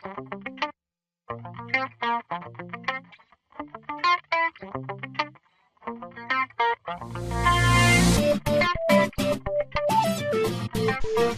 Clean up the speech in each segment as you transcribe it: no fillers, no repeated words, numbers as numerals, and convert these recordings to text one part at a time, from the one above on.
I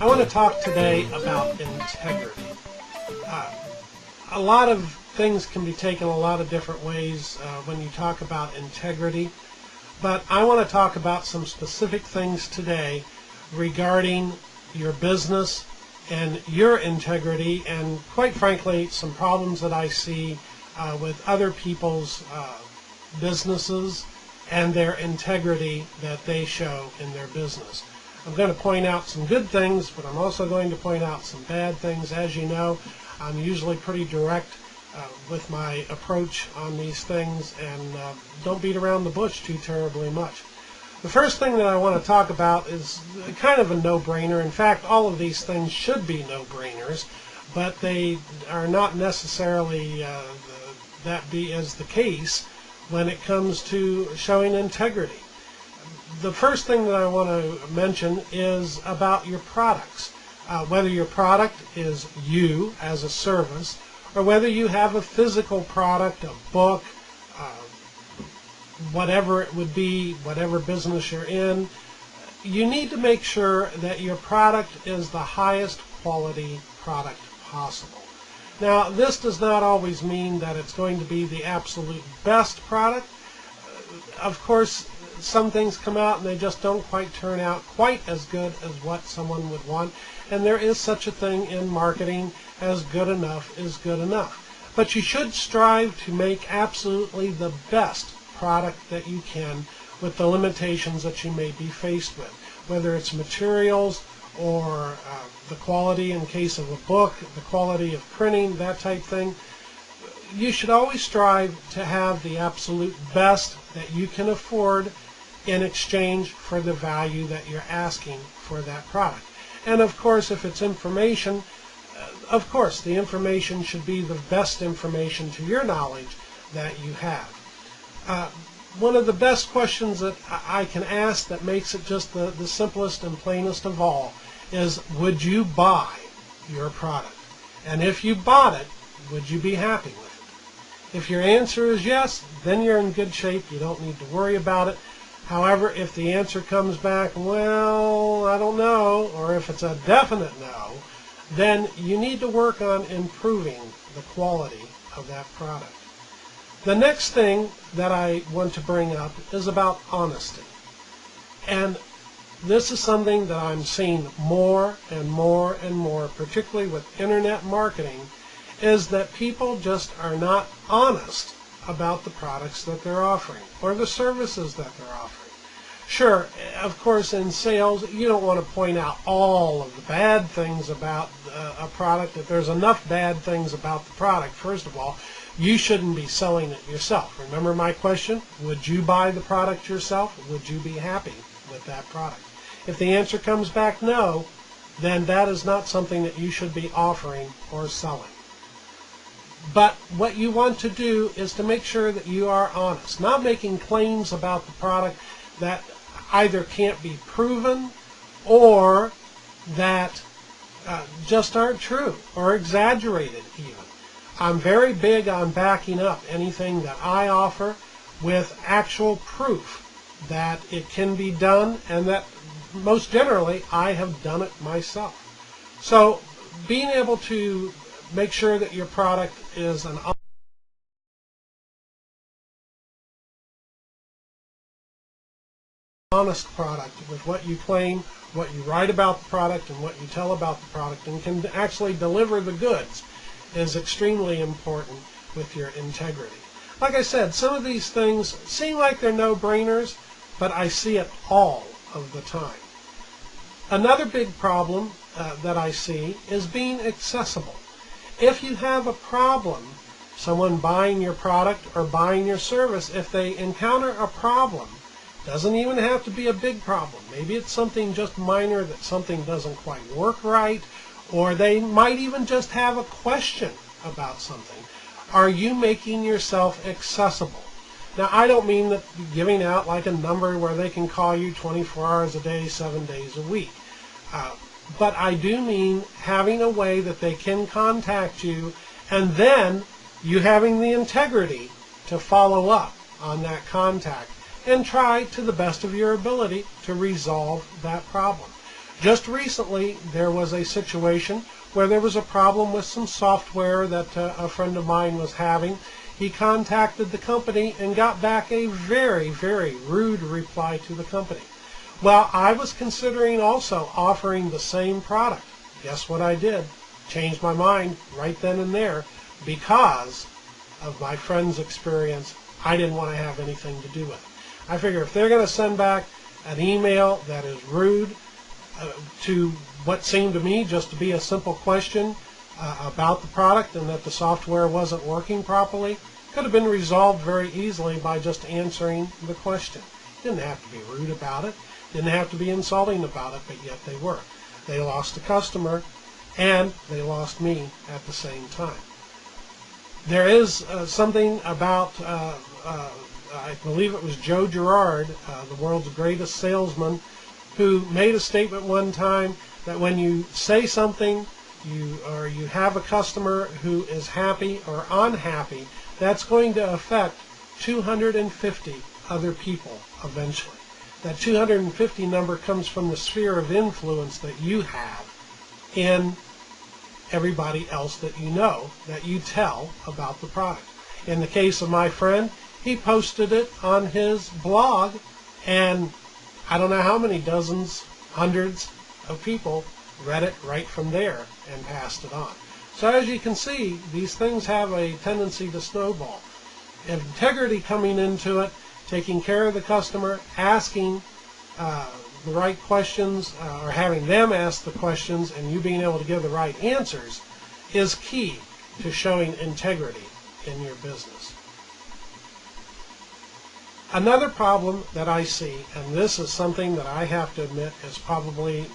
want to talk today about integrity. Uh, a lot of things can be taken a lot of different ways when you talk about integrity, but I want to talk about some specific things today regarding your business and your integrity, and quite frankly some problems that I see with other people's businesses and their integrity that they show in their business. I'm going to point out some good things, but I'm also going to point out some bad things. As you know, I'm usually pretty direct with my approach on these things, and don't beat around the bush too terribly much. The first thing that I want to talk about is kind of a no-brainer. In fact, all of these things should be no-brainers, but they are not necessarily that be as the case when it comes to showing integrity. The first thing that I want to mention is about your products. Whether your product is you as a service, or whether you have a physical product, a book, whatever it would be, whatever business you're in, you need to make sure that your product is the highest quality product possible. Now, this does not always mean that it's going to be the absolute best product. Of course, some things come out and they just don't quite turn out quite as good as what someone would want, and there is such a thing in marketing as good enough is good enough. But you should strive to make absolutely the best product that you can with the limitations that you may be faced with, whether it's materials or the quality in case of a book, the quality of printing, that type thing. You should always strive to have the absolute best that you can afford in exchange for the value that you're asking for that product. And of course, if it's information, of course the information should be the best information to your knowledge that you have. One of the best questions that I can ask that makes it just the simplest and plainest of all is, would you buy your product? And if you bought it, would you be happy with it? If your answer is yes, then you're in good shape. You don't need to worry about it. However, if the answer comes back, well, I don't know, or if it's a definite no, then you need to work on improving the quality of that product. The next thing that I want to bring up is about honesty. And this is something that I'm seeing more and more and more, particularly with internet marketing, is that people just are not honest about the products that they're offering or the services that they're offering. Sure, of course, in sales, you don't want to point out all of the bad things about a product. If there's enough bad things about the product, first of all, you shouldn't be selling it yourself. Remember my question? Would you buy the product yourself? Would you be happy with that product? If the answer comes back no, then that is not something that you should be offering or selling. But what you want to do is to make sure that you are honest, not making claims about the product that either can't be proven or that just aren't true or exaggerated even. I'm very big on backing up anything that I offer with actual proof that it can be done, and that most generally I have done it myself. So being able to make sure that your product is an honest product with what you claim, what you write about the product, and what you tell about the product, and can actually deliver the goods is extremely important with your integrity. Like I said, some of these things seem like they're no-brainers, but I see it all of the time. Another big problem that I see is being accessible. If you have a problem, someone buying your product or buying your service, if they encounter a problem, doesn't even have to be a big problem. Maybe it's something just minor, that something doesn't quite work right, or they might even just have a question about something. Are you making yourself accessible? Now, I don't mean that giving out like a number where they can call you 24 hours a day, 7 days a week. But I do mean having a way that they can contact you and then you having the integrity to follow up on that contact and try to the best of your ability to resolve that problem. Just recently, there was a situation where there was a problem with some software that a friend of mine was having. He contacted the company and got back a very, very rude reply to the company. Well, I was considering also offering the same product. Guess what I did? Changed my mind right then and there because of my friend's experience. I didn't want to have anything to do with it. I figure if they're going to send back an email that is rude to what seemed to me just to be a simple question about the product and that the software wasn't working properly, could have been resolved very easily by just answering the question. Didn't have to be rude about it, didn't have to be insulting about it, but yet they were. They lost a customer and they lost me at the same time. There is something about, I believe it was Joe Girard, the world's greatest salesman, who made a statement one time that when you say something you have a customer who is happy or unhappy, that's going to affect 250 other people eventually. That 250 number comes from the sphere of influence that you have in everybody else that you know, that you tell about the product. In the case of my friend, he posted it on his blog, and I don't know how many dozens, hundreds of people read it right from there and passed it on. So as you can see, these things have a tendency to snowball. Integrity coming into it, taking care of the customer, asking the right questions, or having them ask the questions and you being able to give the right answers is key to showing integrity in your business. Another problem that I see, and this is something that I have to admit is probably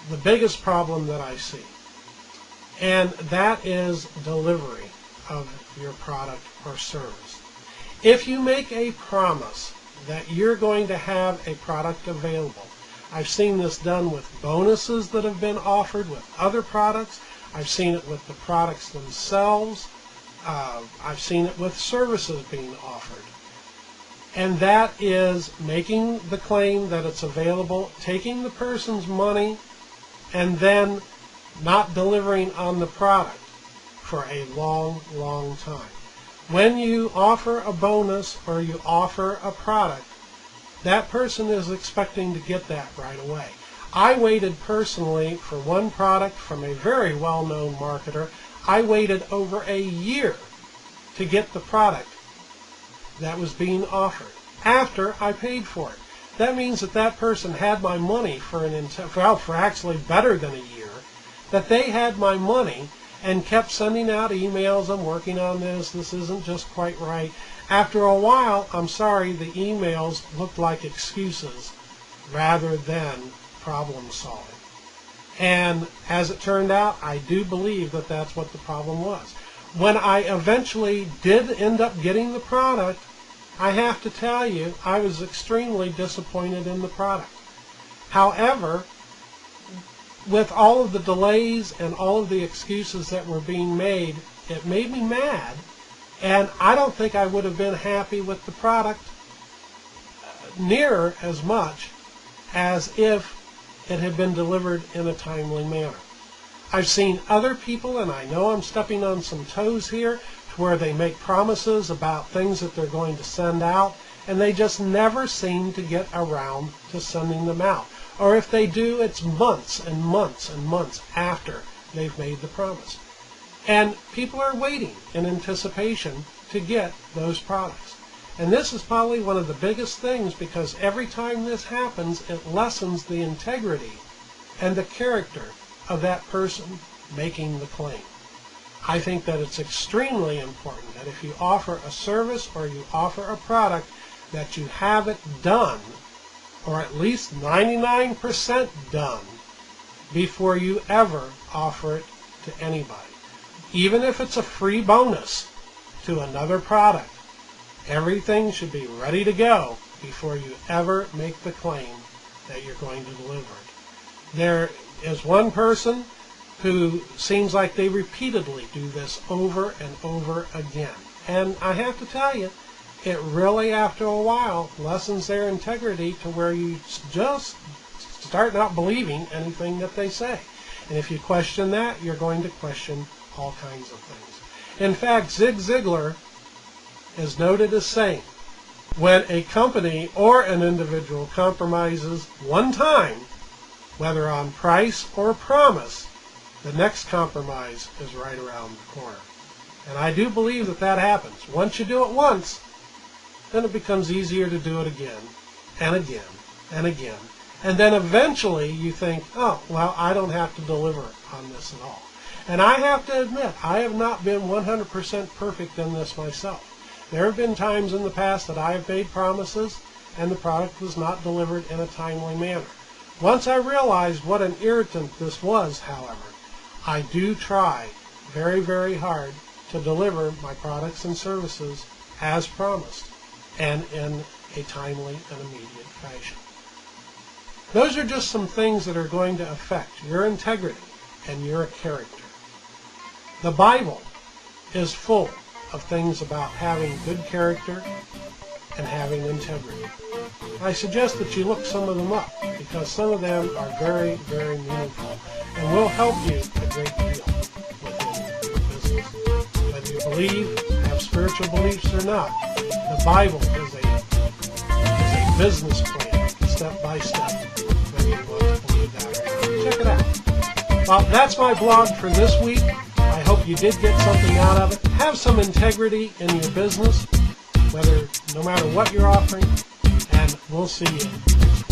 the biggest problem that I see, and that is delivery of your product or service. If you make a promise that you're going to have a product available, I've seen this done with bonuses that have been offered with other products. I've seen it with the products themselves. I've seen it with services being offered. And that is making the claim that it's available, taking the person's money, and then not delivering on the product for a long, long time. When you offer a bonus or you offer a product, that person is expecting to get that right away. I waited personally for one product from a very well-known marketer. I waited over a year to get the product that was being offered after I paid for it. That means that that person had my money for actually better than a year, that they had my money and kept sending out emails, I'm working on this isn't just quite right. After a while, I'm sorry, the emails looked like excuses rather than problem solving. And as it turned out, I do believe that that's what the problem was. When I eventually did end up getting the product, I have to tell you, I was extremely disappointed in the product. However, with all of the delays and all of the excuses that were being made, it made me mad, and I don't think I would have been happy with the product near as much as if it had been delivered in a timely manner. I've seen other people, and I know I'm stepping on some toes here, to where they make promises about things that they're going to send out, and they just never seem to get around to sending them out. Or if they do, it's months and months and months after they've made the promise. And people are waiting in anticipation to get those products. And this is probably one of the biggest things, because every time this happens, it lessens the integrity and the character of that person making the claim. I think that it's extremely important that if you offer a service or you offer a product, that you have it done, or at least 99% done, before you ever offer it to anybody. Even if it's a free bonus to another product, everything should be ready to go before you ever make the claim that you're going to deliver it. There is one person who seems like they repeatedly do this over and over again. And I have to tell you, it really, after a while, lessens their integrity to where you just start not believing anything that they say. And if you question that, you're going to question all kinds of things. In fact, Zig Ziglar is noted as saying, when a company or an individual compromises one time, whether on price or promise, the next compromise is right around the corner. And I do believe that that happens. Once you do it once, then it becomes easier to do it again and again and again. And then eventually you think, oh, well, I don't have to deliver on this at all. And I have to admit, I have not been 100% perfect in this myself. There have been times in the past that I have made promises and the product was not delivered in a timely manner. Once I realized what an irritant this was, however, I do try very, very hard to deliver my products and services as promised and in a timely and immediate fashion. Those are just some things that are going to affect your integrity and your character. The Bible is full of things about having good character and having integrity. I suggest that you look some of them up because some of them are very, very meaningful and will help you a great deal within your business. Whether you believe, have spiritual beliefs or not, the Bible is a business plan, step by step, whether you want to believe that or not. Check it out. Well, that's my blog for this week. I hope you did get something out of it. Have some integrity in your business, no matter what you're offering, and we'll see you next week.